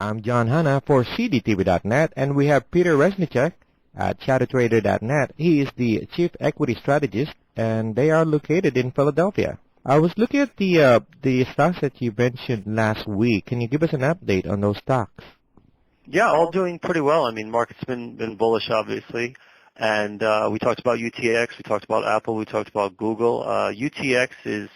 I'm John Hanna for CDTV.net, and we have Peter Resnick at ChatterTrader.net. He is the Chief Equity Strategist, and they are located in Philadelphia. I was looking at the stocks that you mentioned last week. Can you give us an update on those stocks? Yeah, all doing pretty well. I mean, market's been bullish, obviously. And we talked about UTX, we talked about Apple, we talked about Google. UTX is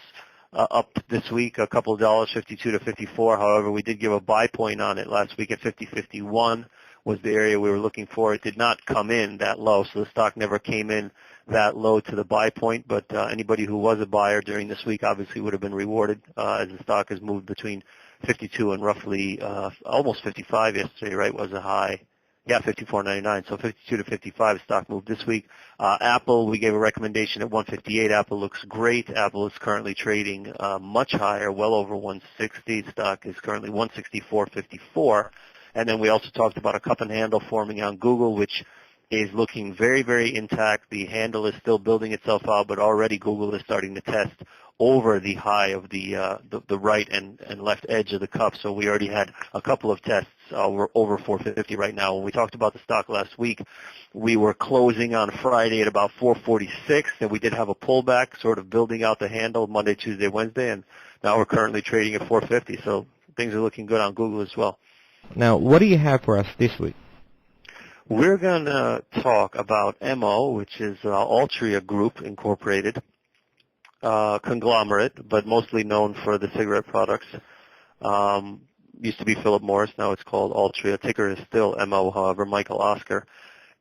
up this week a couple of dollars, 52 to 54. However, we did give a buy point on it last week at 50.51 was the area we were looking for. It did not come in that low, so the stock never came in that low to the buy point. But anybody who was a buyer during this week obviously would have been rewarded as the stock has moved between 52 and roughly almost 55 yesterday, right, was a high. Yeah, 54.99. So 52 to 55 stock moved this week. Apple, we gave a recommendation at 158. Apple looks great. Apple is currently trading much higher, well over 160. Stock is currently 164.54. And then we also talked about a cup and handle forming on Google, which is looking very, very intact. The handle is still building itself out, but already Google is starting to test over the high of the right and left edge of the cup. So we already had a couple of tests. We're over 450 right now. When we talked about the stock last week, we were closing on Friday at about 446, and we did have a pullback, sort of building out the handle Monday, Tuesday, Wednesday, and now we're currently trading at 450. So things are looking good on Google as well. Now, what do you have for us this week? We're going to talk about MO, which is Altria Group Incorporated, conglomerate, but mostly known for the cigarette products. Used to be Philip Morris, now it's called Altria. Ticker is still MO, however, Michael Oscar.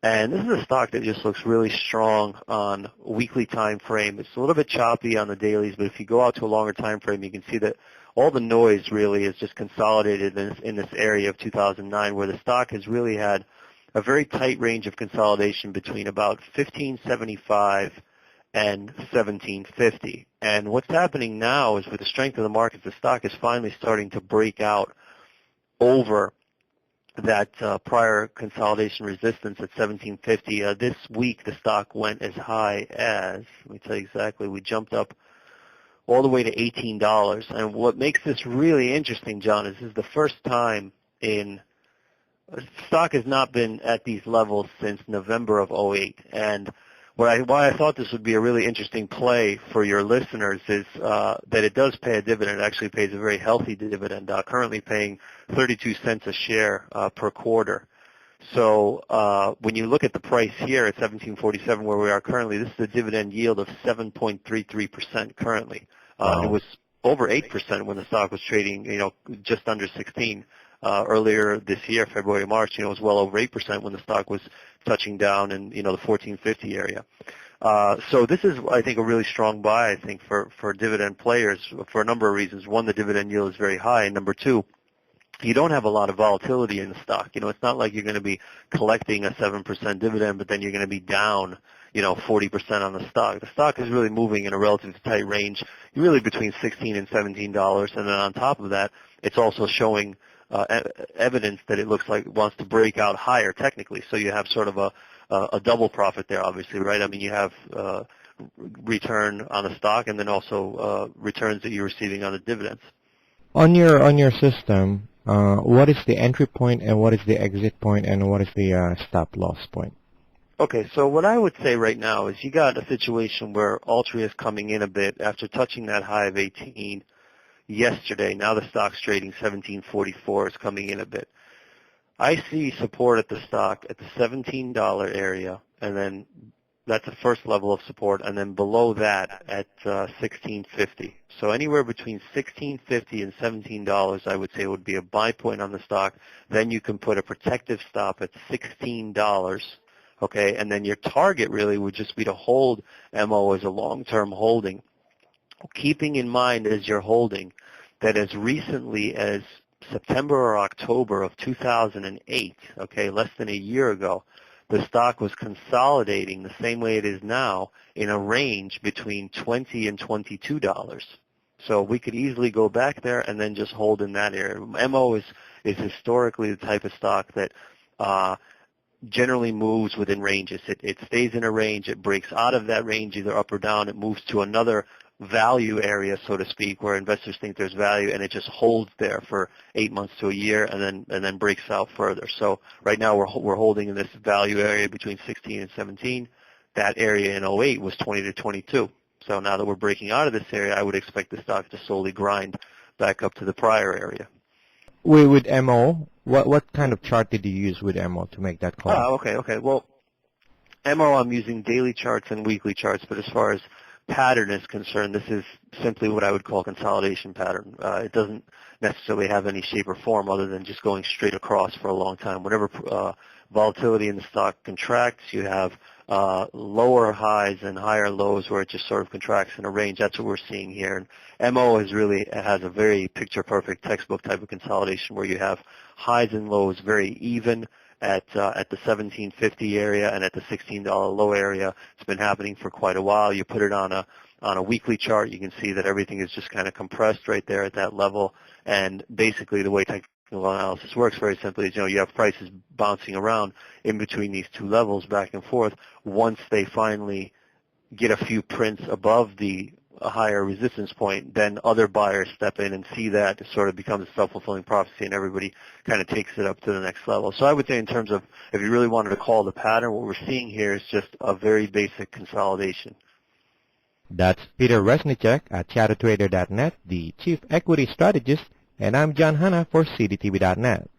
And this is a stock that just looks really strong on weekly time frame. It's a little bit choppy on the dailies, but if you go out to a longer time frame, you can see that all the noise really is just consolidated in this area of 2009, where the stock has really had a very tight range of consolidation between about 1575 and 1750. And what's happening now is with the strength of the market, the stock is finally starting to break out over that prior consolidation resistance at 1750. This week, the stock went as high as, let me tell you exactly, we jumped up all the way to $18. And what makes this really interesting, John, is this is the first time stock has not been at these levels since November of '08. And why I thought this would be a really interesting play for your listeners is that it does pay a dividend. It actually pays a very healthy dividend, currently paying 32 cents a share per quarter. So when you look at the price here at 17.47, where we are currently, this is a dividend yield of 7.33% currently. Wow. It was over 8% when the stock was trading, just under 16. Earlier this year, February, March, it was well over 8% when the stock was touching down in, the 1450 area. So this is, I think, a really strong buy, I think, for dividend players for a number of reasons. One, the dividend yield is very high. And number two, you don't have a lot of volatility in the stock. It's not like you're going to be collecting a 7% dividend, but then you're going to be down, 40% on the stock. The stock is really moving in a relatively tight range, really between $16 and $17. And then on top of that, it's also showing evidence that it looks like it wants to break out higher technically. So you have sort of a double profit there, obviously, right? I mean, you have return on the stock and then also returns that you're receiving on the dividends. On your system, what is the entry point and what is the exit point and what is the stop loss point? Okay, so what I would say right now is you got a situation where Altria is coming in a bit after touching that high of 18 yesterday. Now the stock's trading 17.44. It's coming in a bit. I see support at the stock at the $17 area, and then that's the first level of support, and then below that at $16.50. So anywhere between $16.50 and $17, I would say would be a buy point on the stock. Then you can put a protective stop at $16. Okay, and then your target really would just be to hold MO as a long-term holding, keeping in mind as you're holding that as recently as September or October of 2008, okay, less than a year ago, the stock was consolidating the same way it is now in a range between $20 and $22. So we could easily go back there and then just hold in that area. MO is historically the type of stock that generally moves within ranges. It stays in a range. It breaks out of that range either up or down. It moves to another value area, so to speak, where investors think there's value, and it just holds there for 8 months to a year, and then breaks out further. So right now we're holding in this value area between 16 and 17. That area in '08 was 20 to 22. So now that we're breaking out of this area, I would expect the stock to slowly grind back up to the prior area. With MO, what kind of chart did you use with MO to make that call? Okay. Well, MO, I'm using daily charts and weekly charts, but as far as pattern is concerned, this is simply what I would call a consolidation pattern. It doesn't necessarily have any shape or form other than just going straight across for a long time. Whenever volatility in the stock contracts, you have lower highs and higher lows where it just sort of contracts in a range. That's what we're seeing here. And MO has a very picture-perfect textbook type of consolidation where you have highs and lows very even at the 1750 area and at the $16 low area. It's been happening for quite a while. You put it on a weekly chart, you can see that everything is just kind of compressed right there at that level. And basically the way technical analysis works very simply is, you have prices bouncing around in between these two levels back and forth. Once they finally get a few prints above the higher resistance point, then other buyers step in and see that. It sort of becomes a self-fulfilling prophecy, and everybody kind of takes it up to the next level. So I would say in terms of if you really wanted to call the pattern, what we're seeing here is just a very basic consolidation. That's Peter Resnicek at ChatterTrader.net, the Chief Equity Strategist, and I'm John Hanna for CDTV.net.